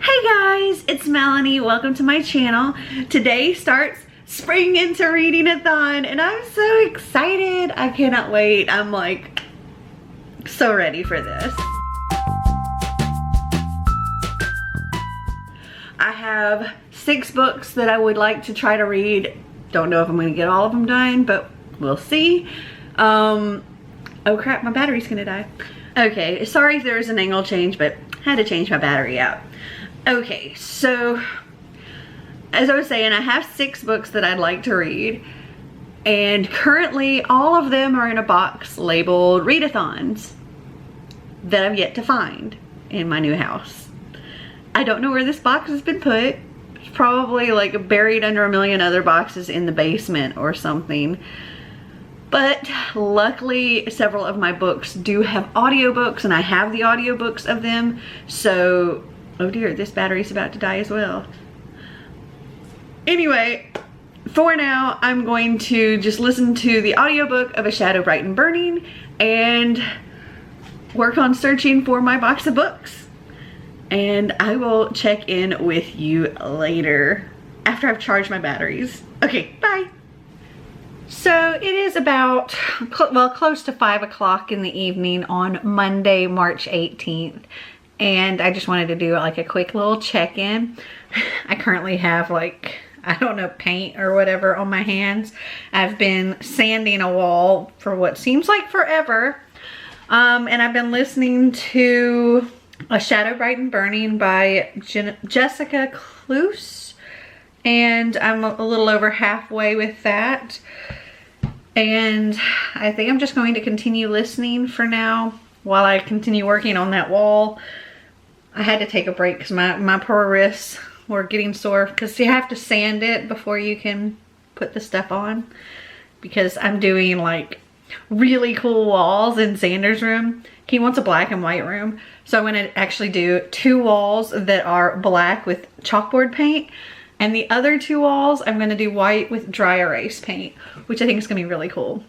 Hey guys, it's Melanie. Welcome to my channel. Today starts spring into readathon and I'm so excited. I cannot wait. I'm like so ready for this. I have 6 books that I would like to try to read. Don't know if I'm going to get all of them done, but we'll see. Oh crap, my battery's gonna die. Okay, sorry if there was an angle change, but I had to change my battery out. Okay, so as I was saying, I have 6 books that I'd like to read, and currently all of them are in a box labeled readathons that I've yet to find in my new house. I don't know where this box has been put. It's probably like buried under a million other boxes in the basement or something. But luckily several of my books do have audiobooks and I have the audiobooks of them. So, oh dear, this battery's about to die as well. Anyway, for now, I'm going to just listen to the audiobook of A Shadow Bright and Burning and work on searching for my box of books. And I will check in with you later after I've charged my batteries. Okay, bye. So it is about, well, close to 5 o'clock in the evening on Monday, March 18th. And I just wanted to do like a quick little check-in. I currently have like, I don't know, paint or whatever on my hands. I've been sanding a wall for what seems like forever. And I've been listening to A Shadow Bright and Burning by Jessica Cluse. And I'm a little over halfway with that. And I think I'm just going to continue listening for now while I continue working on that wall. I had to take a break because my poor wrists were getting sore because you have to sand it before you can put the stuff on. Because I'm doing like really cool walls in Xander's room. He wants a black and white room. So I'm going to actually do 2 walls that are black with chalkboard paint. And the other 2 walls, I'm going to do white with dry erase paint, which I think is going to be really cool.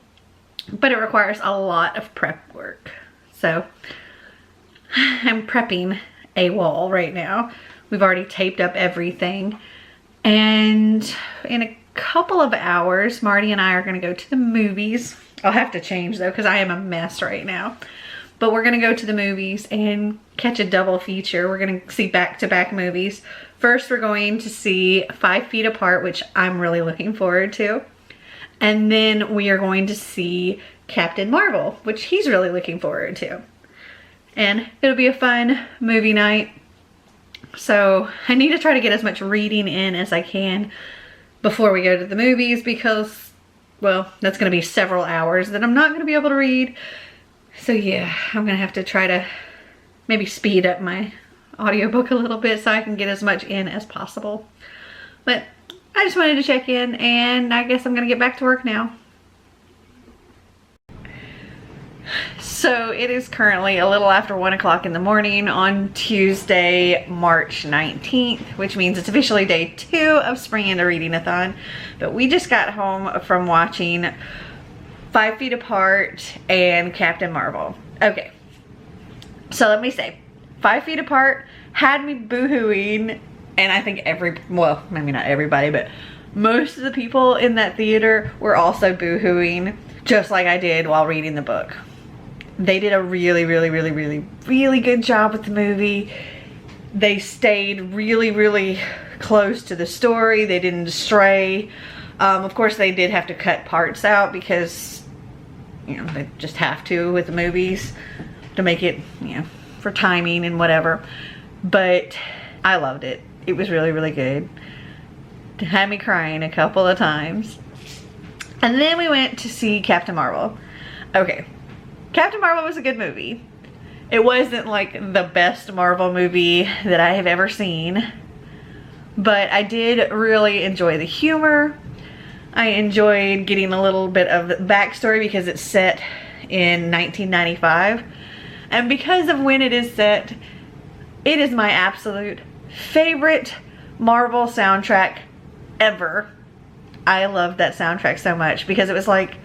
But it requires a lot of prep work. So I'm prepping a wall right now. We've already taped up everything. And in a couple of hours, Marty and I are going to go to the movies. I'll have to change though, because I am a mess right now. But we're going to go to the movies and catch a double feature. We're going to see back-to-back movies. First, we're going to see 5 Feet Apart, which I'm really looking forward to. And then we are going to see Captain Marvel, which he's really looking forward to. And it'll be a fun movie night. So I need to try to get as much reading in as I can before we go to the movies because, well, that's going to be several hours that I'm not going to be able to read. So yeah, I'm going to have to try to maybe speed up my audiobook a little bit so I can get as much in as possible. But I just wanted to check in and I guess I'm going to get back to work now. So it is currently a little after 1 o'clock in the morning on Tuesday, March 19th, which means it's officially day 2 of Spring into Readathon. But we just got home from watching 5 Feet Apart and Captain Marvel. Okay, so let me say, 5 Feet Apart had me boo-hooing, and I think well, maybe not everybody, but most of the people in that theater were also boo-hooing, just like I did while reading the book. They did a really good job with the movie. They stayed really close to the story. They didn't stray. Of course, they did have to cut parts out because, you know, they just have to with the movies to make it, you know, for timing and whatever. But I loved it. It was really good. It had me crying a couple of times. And then we went to see Captain Marvel. Okay, Captain Marvel was a good movie. It wasn't like the best Marvel movie that I have ever seen, but I did really enjoy the humor. I enjoyed getting a little bit of the backstory because it's set in 1995. And because of when it is set, it is my absolute favorite Marvel soundtrack ever. I loved that soundtrack so much because it was like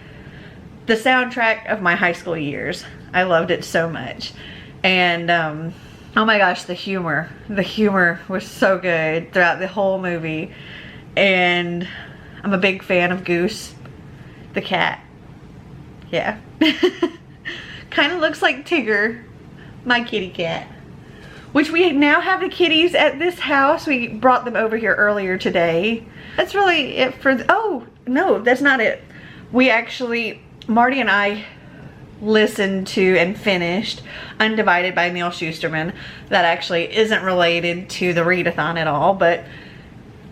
the soundtrack of my high school years. I loved it so much. And Oh my gosh, the humor was so good throughout the whole movie. And I'm a big fan of Goose, the cat. Yeah. Kind of looks like Tigger, my kitty cat. Which we now have the kitties at this house. We brought them over here earlier today. That's really it for, oh, no, that's not it. We actually, Marty and I listened to and finished Undivided by Neil Shusterman. That actually isn't related to the readathon at all, but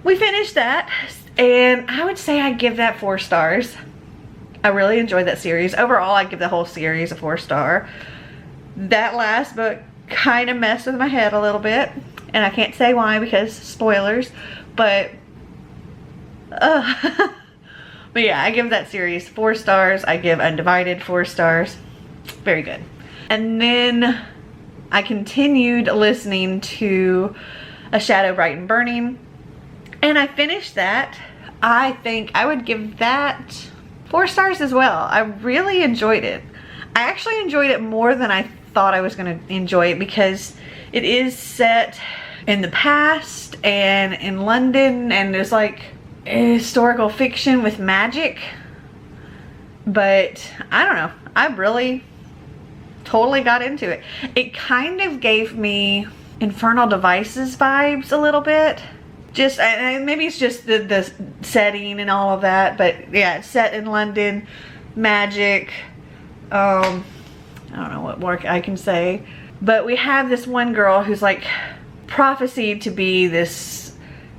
we finished that. And I would say I give that 4 stars. I really enjoyed that series. Overall, I give the whole series a 4-star. That last book kind of messed with my head a little bit, and I can't say why because spoilers, but but yeah, I give that series 4 stars. I give Undivided 4 stars. Very good. And then I continued listening to A Shadow Bright and Burning, and I finished that. I think I would give that 4 stars as well. I really enjoyed it. I actually enjoyed it more than I thought I was going to enjoy it, because it is set in the past and in London, and there's like historical fiction with magic. But I don't know, I really totally got into it. It kind of gave me Infernal Devices vibes a little bit. Just maybe it's just the setting and all of that, but yeah, it's set in London, magic. I don't know what more I can say, but we have this one girl who's like prophesied to be this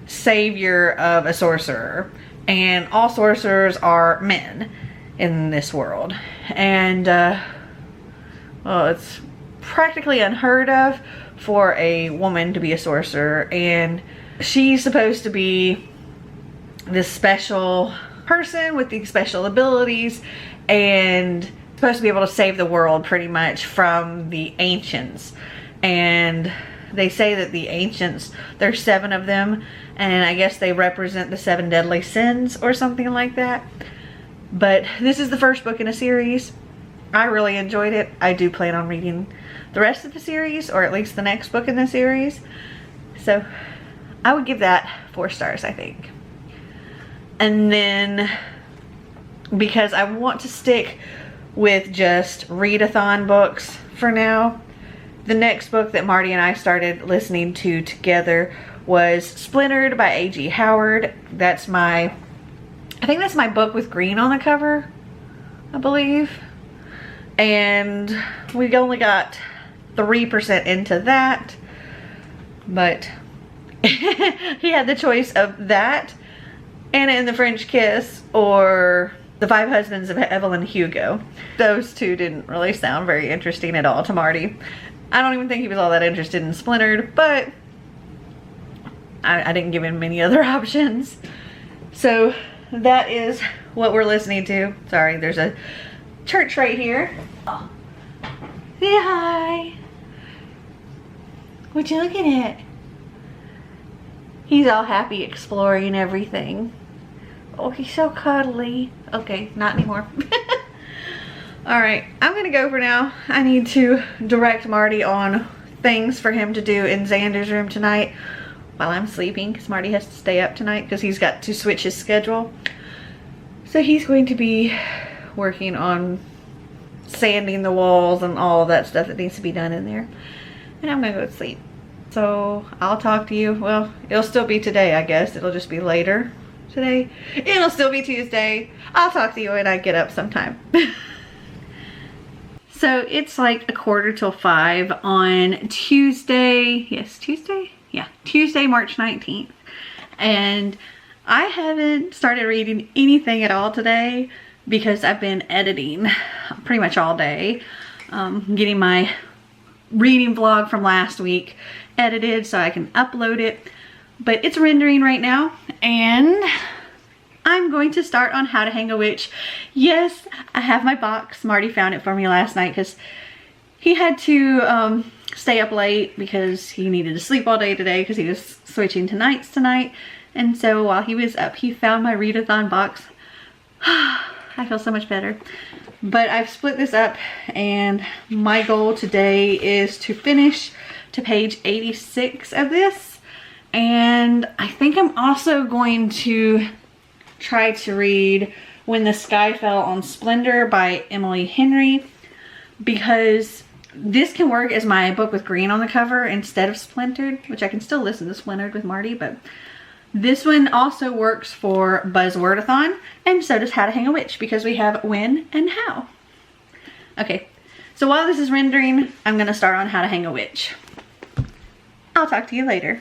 savior of a sorcerer, and all sorcerers are men in this world. And well, it's practically unheard of for a woman to be a sorcerer, and she's supposed to be this special person with these special abilities, and supposed to be able to save the world pretty much from the ancients. And they say that the ancients, there's 7 of them, and I guess they represent the 7 deadly sins or something like that. But this is the first book in a series. I really enjoyed it. I do plan on reading the rest of the series, or at least the next book in the series. So I would give that 4 stars, I think. And then, because I want to stick with just readathon books for now, the next book that Marty and I started listening to together was Splintered by A.G. Howard. That's my, I think that's my book with green on the cover, I believe. And we only got 3% into that, but he had the choice of that, Anna and the French Kiss, or The 5 Husbands of Evelyn Hugo. Those 2 didn't really sound very interesting at all to Marty. I don't even think he was all that interested in Splintered, but I didn't give him many other options. So that is what we're listening to. Sorry, there's a church right here. Oh. Say hi. What you looking at? He's all happy exploring everything. Oh, he's so cuddly. Okay, not anymore. Alright, I'm gonna go for now. I need to direct Marty on things for him to do in Xander's room tonight while I'm sleeping, because Marty has to stay up tonight because he's got to switch his schedule. So he's going to be working on sanding the walls and all of that stuff that needs to be done in there. And I'm gonna go to sleep. So I'll talk to you. Well, it'll still be today, I guess. It'll just be later today. It'll still be Tuesday. I'll talk to you when I get up sometime. So it's like 5:15 on Tuesday. Yes, Tuesday? Yeah, Tuesday, March 19th. And I haven't started reading anything at all today because I've been editing pretty much all day. Getting my reading vlog from last week edited so I can upload it. But it's rendering right now, and I'm going to start on How to Hang a Witch. Yes, I have my box. Marty found it for me last night because he had to stay up late because he needed to sleep all day today because he was switching to nights tonight. And so while he was up, he found my readathon box. I feel so much better. But I've split this up, and my goal today is to finish to page 86 of this. And I think I'm also going to try to read When the Sky Fell on Splendor by Emily Henry, because this can work as my book with green on the cover instead of Splintered, which I can still listen to Splintered with Marty, but this one also works for Buzzwordathon, and so does How to Hang a Witch, because we have when and how. Okay, so while this is rendering, I'm gonna start on How to Hang a Witch. I'll talk to you later.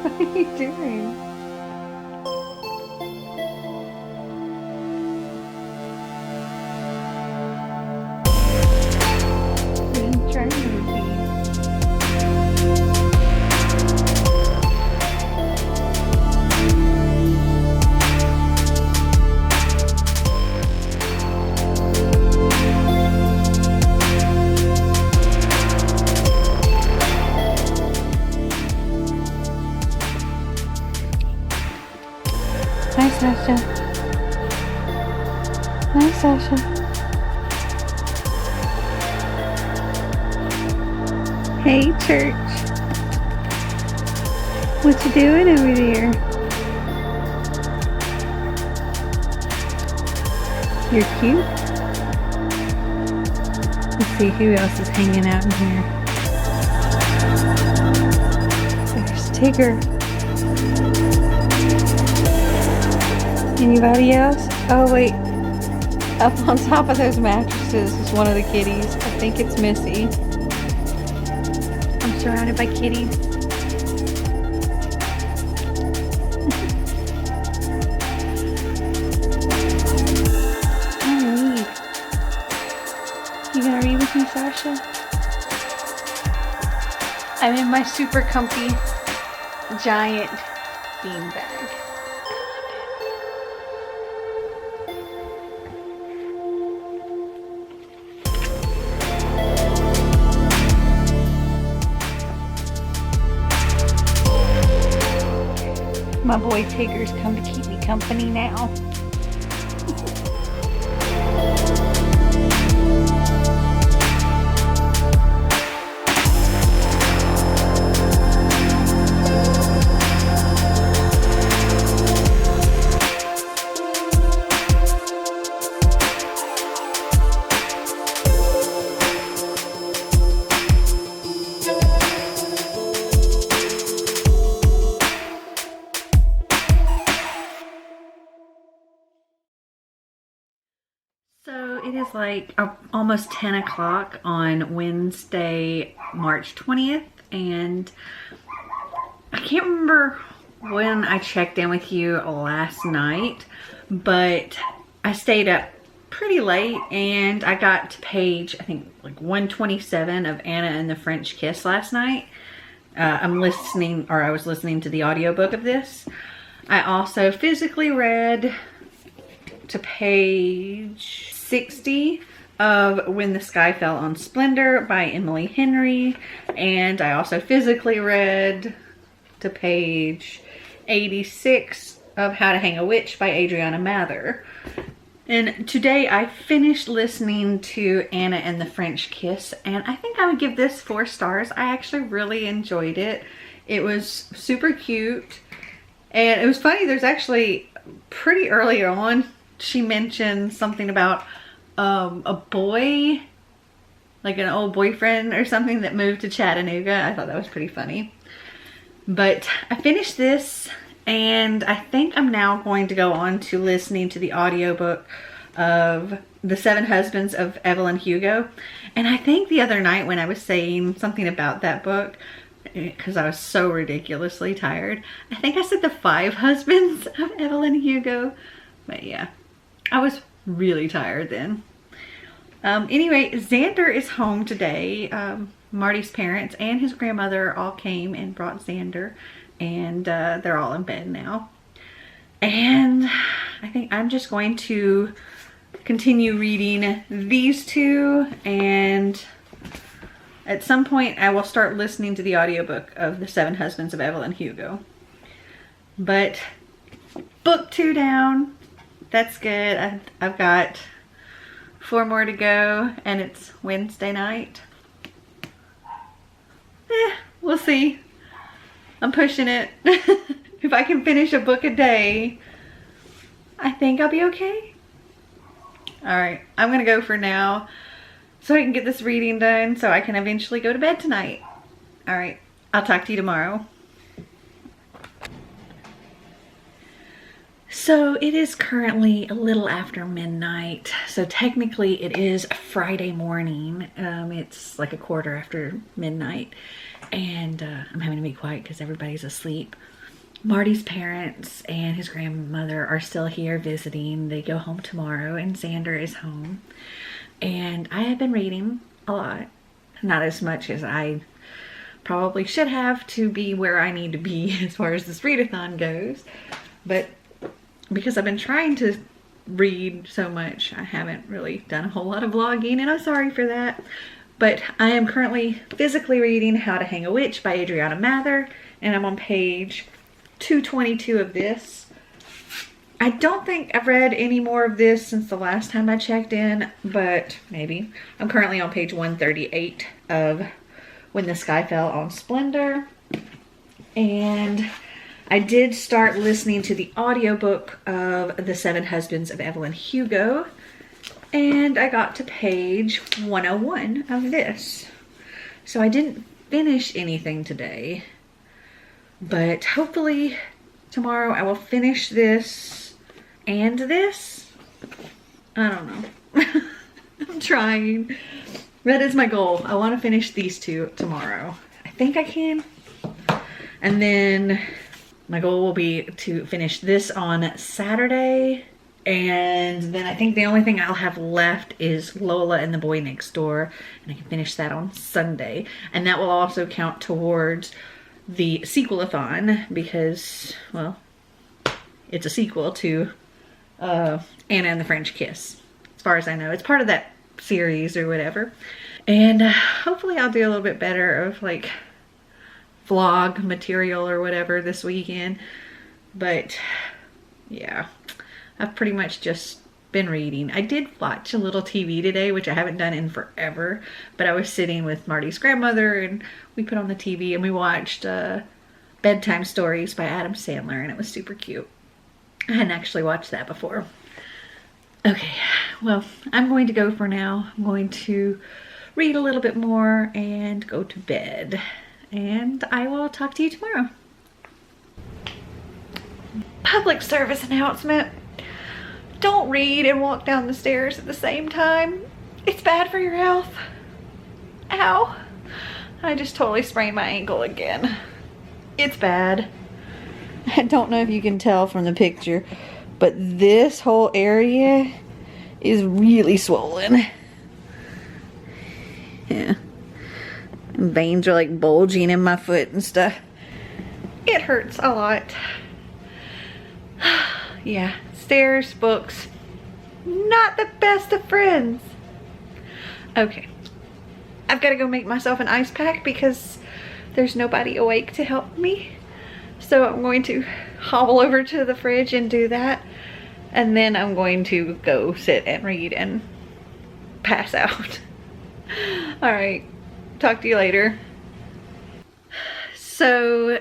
What are you doing? What are you trying to be? Hi, Sasha. Hi, Sasha. Hey, church. What you doing over there? You're cute. Let's see who else is hanging out in here. There's Tigger. Anybody else? Oh wait, up on top of those mattresses is one of the kitties. I think it's Missy. I'm surrounded by kitties. I read. You gonna read with me, Sasha? I'm in my super comfy giant beanbag. My boy Tigger's come to keep me company now. So it is like almost 10 o'clock on Wednesday, March 20th, and I can't remember when I checked in with you last night, but I stayed up pretty late and I got to page, I think like 127 of Anna and the French Kiss last night. I was listening to the audiobook of this. I also physically read to page 60 of When the Sky Fell on Splendor by Emily Henry, and I also physically read to page 86 of How to Hang a Witch by Adriana Mather. And today I finished listening to Anna and the French Kiss, and I think I would give this 4 stars. I actually really enjoyed it. It was super cute, and it was funny, there's actually pretty early on she mentioned something about a boy, like an old boyfriend or something that moved to Chattanooga. I thought that was pretty funny. But I finished this, and I think I'm now going to go on to listening to the audiobook of The 7 Husbands of Evelyn Hugo. And I think the other night when I was saying something about that book, because I was so ridiculously tired, I think I said The 5 Husbands of Evelyn Hugo. But yeah, I was really tired then. Anyway, Xander is home today. Marty's parents and his grandmother all came and brought Xander, and they're all in bed now. And I think I'm just going to continue reading these two, and at some point I will start listening to the audiobook of The 7 Husbands of Evelyn Hugo. But book 2 down. That's good. I've got 4 more to go, and it's Wednesday night. We'll see. I'm pushing it. If I can finish a book a day, I think I'll be okay. Alright, I'm gonna go for now so I can get this reading done so I can eventually go to bed tonight. Alright, I'll talk to you tomorrow. So it is currently a little after midnight, so technically it is Friday morning. It's like a quarter after midnight, and I'm having to be quiet because everybody's asleep. Marty's parents and his grandmother are still here visiting. They go home tomorrow, and Xander is home. And I have been reading a lot. Not as much as I probably should have to be where I need to be as far as this readathon goes, but because I've been trying to read so much, I haven't really done a whole lot of vlogging, and I'm sorry for that. But I am currently physically reading How to Hang a Witch by Adriana Mather, and I'm on page 222 of this. I don't think I've read any more of this since the last time I checked in, but maybe. I'm currently on page 138 of When the Sky Fell on Splendor, and I did start listening to the audiobook of The 7 Husbands of Evelyn Hugo, and I got to page 101 of this. So I didn't finish anything today, but hopefully tomorrow I will finish this and this. I don't know. I'm trying. That is my goal. I want to finish these 2 tomorrow. I think I can. And then my goal will be to finish this on Saturday, and then I think the only thing I'll have left is Lola and the Boy Next Door, and I can finish that on Sunday. And that will also count towards the SeasonAthons because, well, it's a sequel to Anna and the French Kiss. As far as I know, it's part of that series or whatever. And hopefully I'll do a little bit better of like vlog material or whatever this weekend. But yeah, I've pretty much just been reading. I did watch a little TV today, which I haven't done in forever, but I was sitting with Marty's grandmother and we put on the TV and we watched Bedtime Stories by Adam Sandler, and it was super cute. I hadn't actually watched that before. Okay, well, I'm going to go for now. I'm going to read a little bit more and go to bed. And I will talk to you tomorrow. Public service announcement. Don't read and walk down the stairs at the same time. It's bad for your health. Ow. I just totally sprained my ankle again. It's bad. I don't know if you can tell from the picture, but this whole area is really swollen. Yeah. Veins are like bulging in my foot and stuff. It hurts a lot. Yeah, stairs, books, not the best of friends. Okay, I've got to go make myself an ice pack because there's nobody awake to help me. So I'm going to hobble over to the fridge and do that. And then I'm going to go sit and read and pass out. All right. Talk to you later. So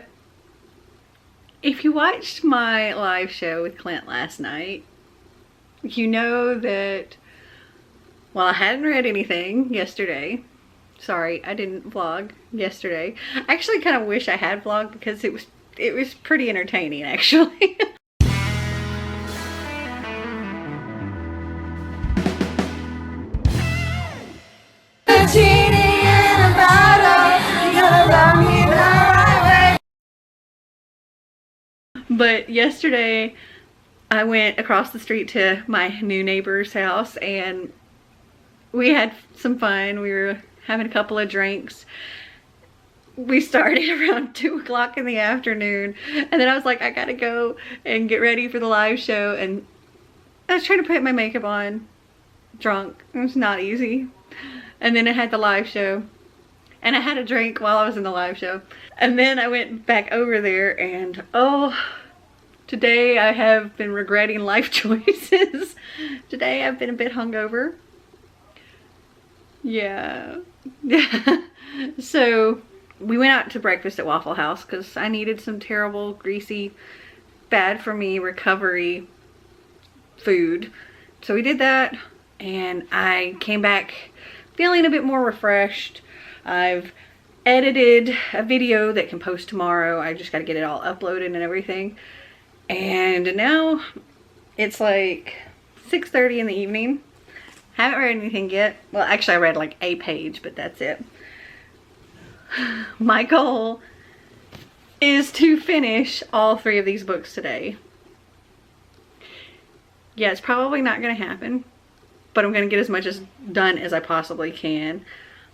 if you watched my live show with Clint last night, you know that, well, I hadn't read anything yesterday. Sorry, I didn't vlog yesterday. I actually kind of wish I had vlogged because it was pretty entertaining actually. But yesterday I went across the street to my new neighbor's house and we had some fun. We were having a couple of drinks. We started around 2 o'clock in the afternoon, and then I was like, I gotta go and get ready for the live show, and I was trying to put my makeup on drunk. It was not easy. And then I had the live show, and I had a drink while I was in the live show. And then I went back over there and oh, today I have been regretting life choices. Today I've been a bit hungover. Yeah. So we went out to breakfast at Waffle House because I needed some terrible, greasy, bad for me recovery food. So we did that and I came back feeling a bit more refreshed. I've edited a video that can post tomorrow. I just got to get it all uploaded and everything. And now it's like 6:30 in the evening. Haven't read anything yet. Well, actually I read like a page, but that's it. My goal is to finish all 3 of these books today. Yeah, it's probably not going to happen, but I'm going to get as much done as I possibly can.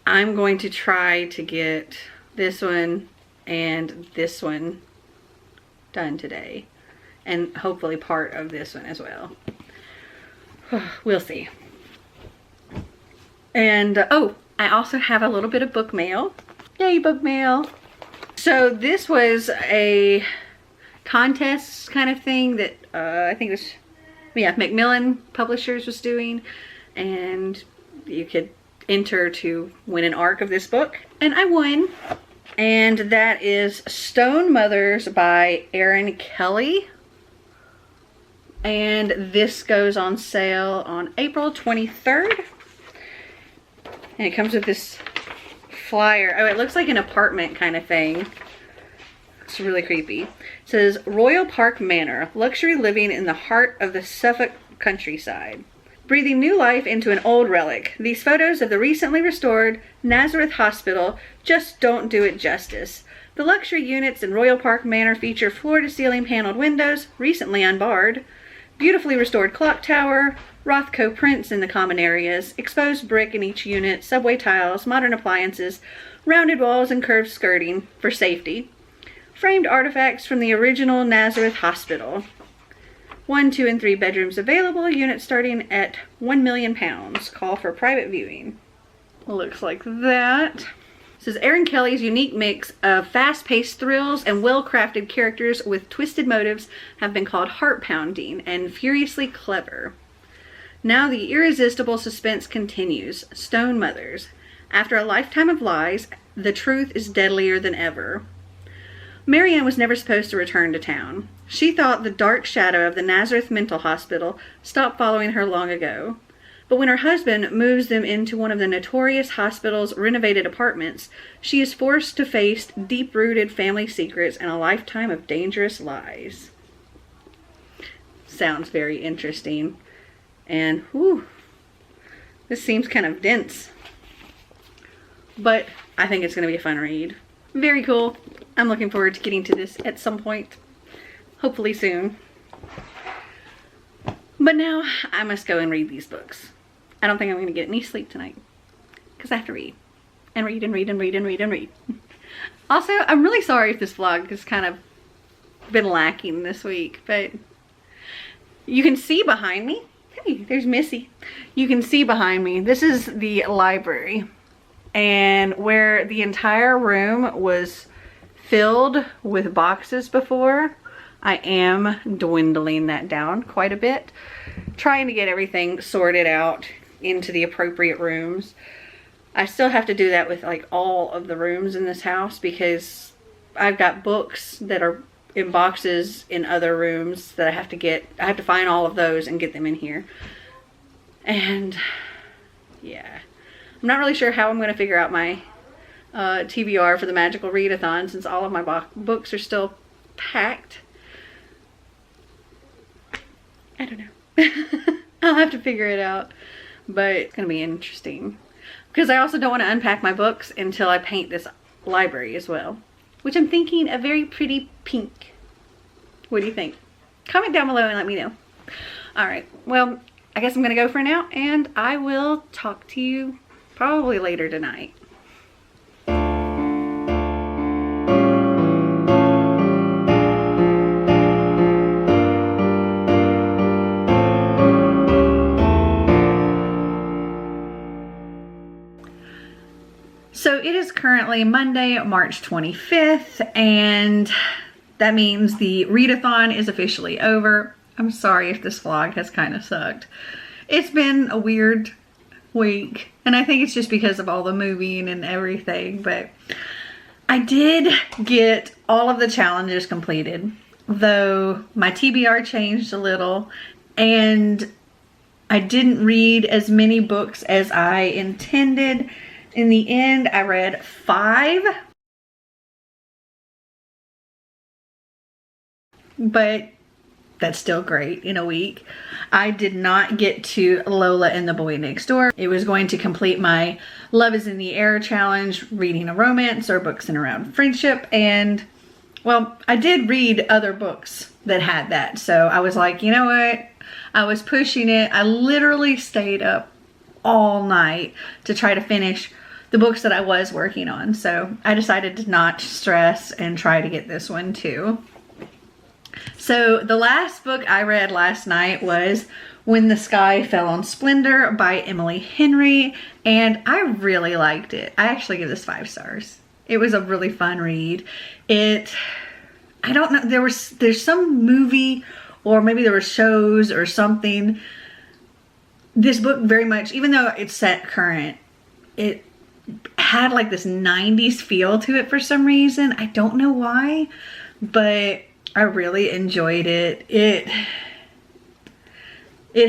I'm going to try to get this one and this one done today, and hopefully part of this one as well. We'll see. And oh, I also have a little bit of book mail. Yay, book mail. So this was a contest kind of thing that I think it was, yeah, Macmillan Publishers was doing, and you could enter to win an ARC of this book, and I won. And that is Stone Mothers by Erin Kelly, and this goes on sale on April 23rd. And it comes with this flyer. Oh, it looks like an apartment kind of thing. It's really creepy. It says Royal Park Manor, luxury living in the heart of the Suffolk countryside. Breathing new life into an old relic, these photos of the recently restored Nazareth Hospital just don't do it justice. The luxury units in Royal Park Manor feature floor-to-ceiling paneled windows, recently unbarred, beautifully restored clock tower, Rothko prints in the common areas, exposed brick in each unit, subway tiles, modern appliances, rounded walls and curved skirting for safety. Framed artifacts from the original Nazareth Hospital. 1, 2, and 3 bedrooms available, units starting at £1 million. Call for private viewing. Looks like that. This is Erin Kelly's unique mix of fast-paced thrills and well-crafted characters with twisted motives have been called heart-pounding and furiously clever. Now the irresistible suspense continues. Stone Mothers. After a lifetime of lies, the truth is deadlier than ever. Marianne was never supposed to return to town. She thought the dark shadow of the Nazareth Mental Hospital stopped following her long ago. But when her husband moves them into one of the notorious hospital's renovated apartments, she is forced to face deep-rooted family secrets and a lifetime of dangerous lies. Sounds very interesting. And, whew, this seems kind of dense. But I think it's going to be a fun read. Very cool. I'm looking forward to getting to this at some point. Hopefully soon. But now I must go and read these books. I don't think I'm going to get any sleep tonight, because I have to read. And read and read and read and read and read. Also, I'm really sorry if this vlog has kind of been lacking this week, but you can see behind me. Hey, there's Missy. You can see behind me. This is the library. And where the entire room was filled with boxes before, I am dwindling that down quite a bit. Trying to get everything sorted out into the appropriate rooms. I still have to do that with like all of the rooms in this house because I've got books that are in boxes in other rooms that I have to get. I have to find all of those and get them in here. And yeah, I'm not really sure how I'm going to figure out my TBR for the magical readathon since all of my books are still packed. I don't know. I'll have to figure it out, but it's gonna be interesting because I also don't want to unpack my books until I paint this library as well, which I'm thinking a very pretty pink. What do you think? Comment down below and let me know. All right, well, I guess I'm gonna go for now, and I will talk to you probably later tonight. So it is currently Monday, March 25th, and that means the readathon is officially over. I'm sorry if this vlog has kind of sucked. It's been a weird week, and I think it's just because of all the moving and everything, but I did get all of the challenges completed, though my TBR changed a little, and I didn't read as many books as I intended. In the end, I read 5, but that's still great in a week. I did not get to Lola and the Boy Next Door. It was going to complete my Love is in the Air challenge, reading a romance or books in around friendship. And well, I did read other books that had that. So I was like, you know what? I was pushing it. I literally stayed up all night to try to finish the books that I was working on. So I decided to not stress and try to get this one too. So the last book I read last night was When the Sky Fell on Splendor by Emily Henry, and I really liked it. I actually give this 5 stars. It was a really fun read. I don't know, there's some movie, or maybe there were shows or something. This book very much, even though it's set current, it had like this 90s feel to it for some reason. I don't know why, but I really enjoyed it. It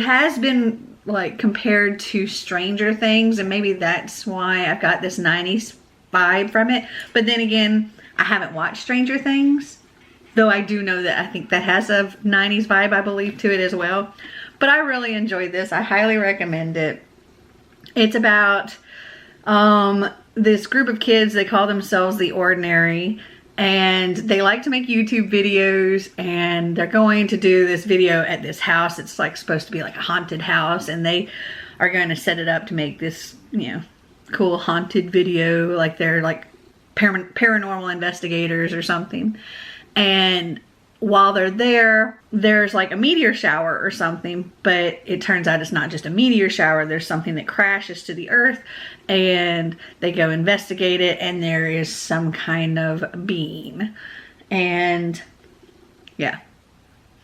has been like compared to Stranger Things, and maybe that's why I've got this 90s vibe from it. But then again, I haven't watched Stranger Things, though I do know that I think that has a 90s vibe, I believe, to it as well. But I really enjoyed this. I highly recommend it. It's about this group of kids. They call themselves the Ordinary, and they like to make YouTube videos, and they're going to do this video at this house. It's like supposed to be like a haunted house, and they are going to set it up to make this, you know, cool haunted video, like they're like paranormal investigators or something. And while they're there, there's like a meteor shower or something, but it turns out it's not just a meteor shower. There's something that crashes to the earth, and they go investigate it, and there is some kind of being. And yeah,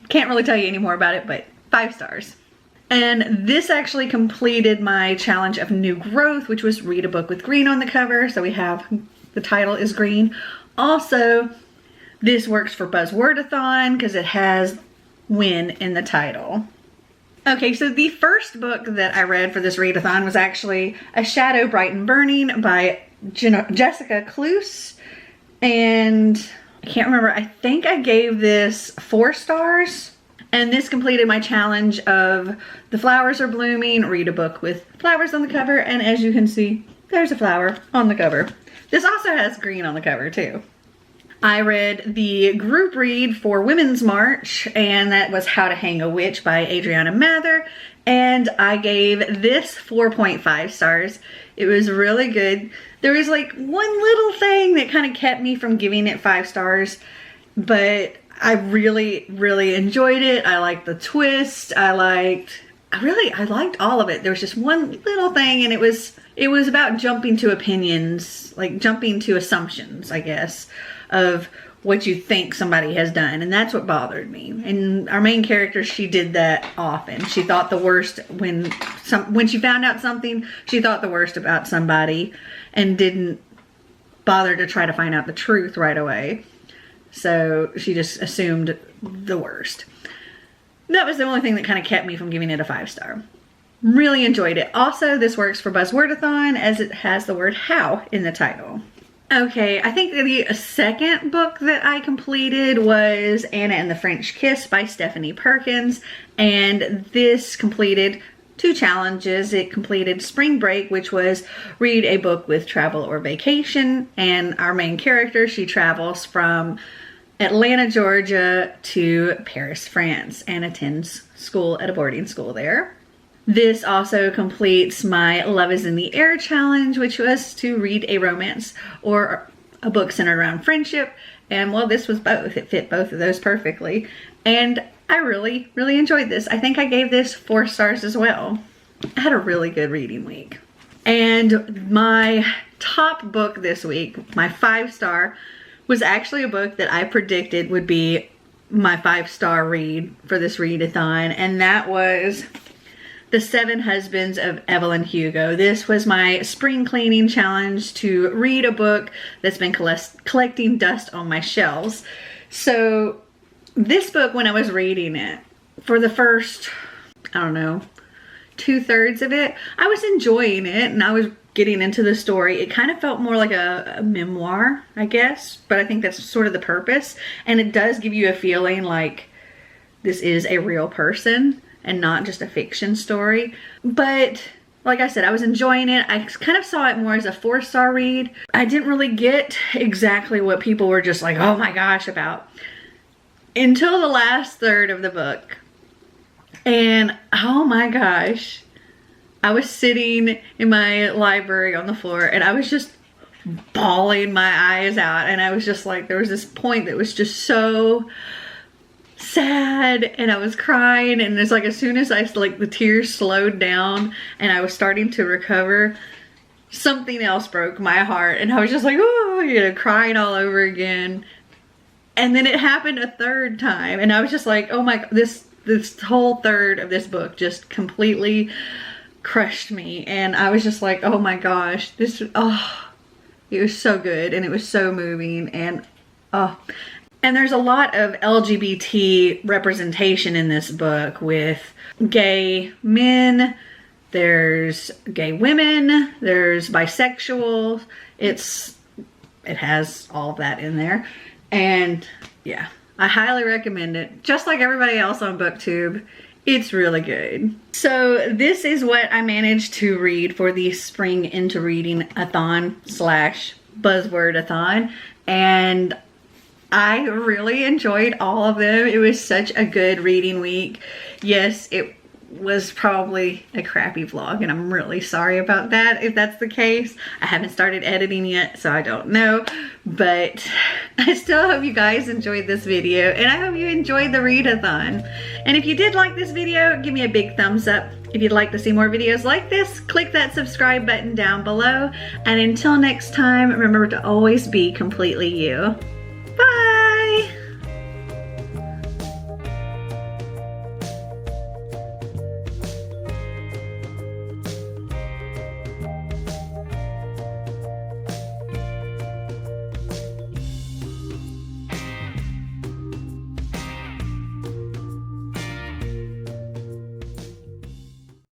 can't really tell you any more about it, but 5 stars. And this actually completed my challenge of new growth, which was read a book with green on the cover. So we have, the title is green. Also, this works for Buzzwordathon because it has win in the title. Okay, so the first book that I read for this readathon was actually A Shadow Bright and Burning by Jessica Cluse. And I can't remember, I think I gave this 4 stars. And this completed my challenge of The Flowers Are Blooming, read a book with flowers on the cover. And as you can see, there's a flower on the cover. This also has green on the cover too. I read the group read for Women's March, and that was How to Hang a Witch by Adriana Mather, and I gave this 4.5 stars. It was really good. There was like one little thing that kind of kept me from giving it 5 stars, but I really, really enjoyed it. I liked the twist. I liked all of it. There was just one little thing, and it was about jumping to opinions, like jumping to assumptions, I guess, of what you think somebody has done, and that's what bothered me. And our main character, she did that often. She thought the worst when she found out something, she thought the worst about somebody and didn't bother to try to find out the truth right away. So she just assumed the worst. That was the only thing that kind of kept me from giving it a 5 star. Really enjoyed it. Also, this works for Buzzwordathon as it has the word how in the title. Okay, I think the second book that I completed was Anna and the French Kiss by Stephanie Perkins, and this completed 2 challenges. It completed Spring Break, which was read a book with travel or vacation, and our main character, she travels from Atlanta, Georgia to Paris, France, and attends school at a boarding school there. This also completes my Love is in the Air challenge, which was to read a romance or a book centered around friendship. And well, this was both. It fit both of those perfectly. And I really, really enjoyed this. I think I gave this 4 stars as well. I had a really good reading week. And my top book this week, my 5-star, was actually a book that I predicted would be my 5-star read for this readathon, and that was The 7 Husbands of Evelyn Hugo. This was my spring cleaning challenge to read a book that's been collecting dust on my shelves. So this book, when I was reading it, for the first, I don't know, 2/3 of it, I was enjoying it and I was getting into the story. It kind of felt more like a memoir, I guess, but I think that's sort of the purpose. And it does give you a feeling like this is a real person and not just a fiction story. But like I said, I was enjoying it. I kind of saw it more as a 4-star read. I didn't really get exactly what people were just like, oh my gosh, about until the last third of the book. And oh my gosh, I was sitting in my library on the floor and I was just bawling my eyes out. And I was just like, there was this point that was just so sad and I was crying, and it's like as soon as the tears slowed down and I was starting to recover, something else broke my heart and I was just like, oh, you know, crying all over again. And then it happened a third time and I was just like, oh my, this whole third of this book just completely crushed me. And I was just like, oh my gosh, this, oh, it was so good and it was so moving. And oh, and there's a lot of LGBT representation in this book with gay men, there's gay women, there's bisexual. It has all of that in there. And yeah, I highly recommend it. Just like everybody else on BookTube, it's really good. So this is what I managed to read for the Spring Into Reading-a-thon / Buzzwordathon. And I really enjoyed all of them. It was such a good reading week. Yes, it was probably a crappy vlog and I'm really sorry about that if that's the case. I haven't started editing yet, so I don't know. But I still hope you guys enjoyed this video and I hope you enjoyed the readathon. And if you did like this video, give me a big thumbs up. If you'd like to see more videos like this, click that subscribe button down below. And until next time, remember to always be completely you.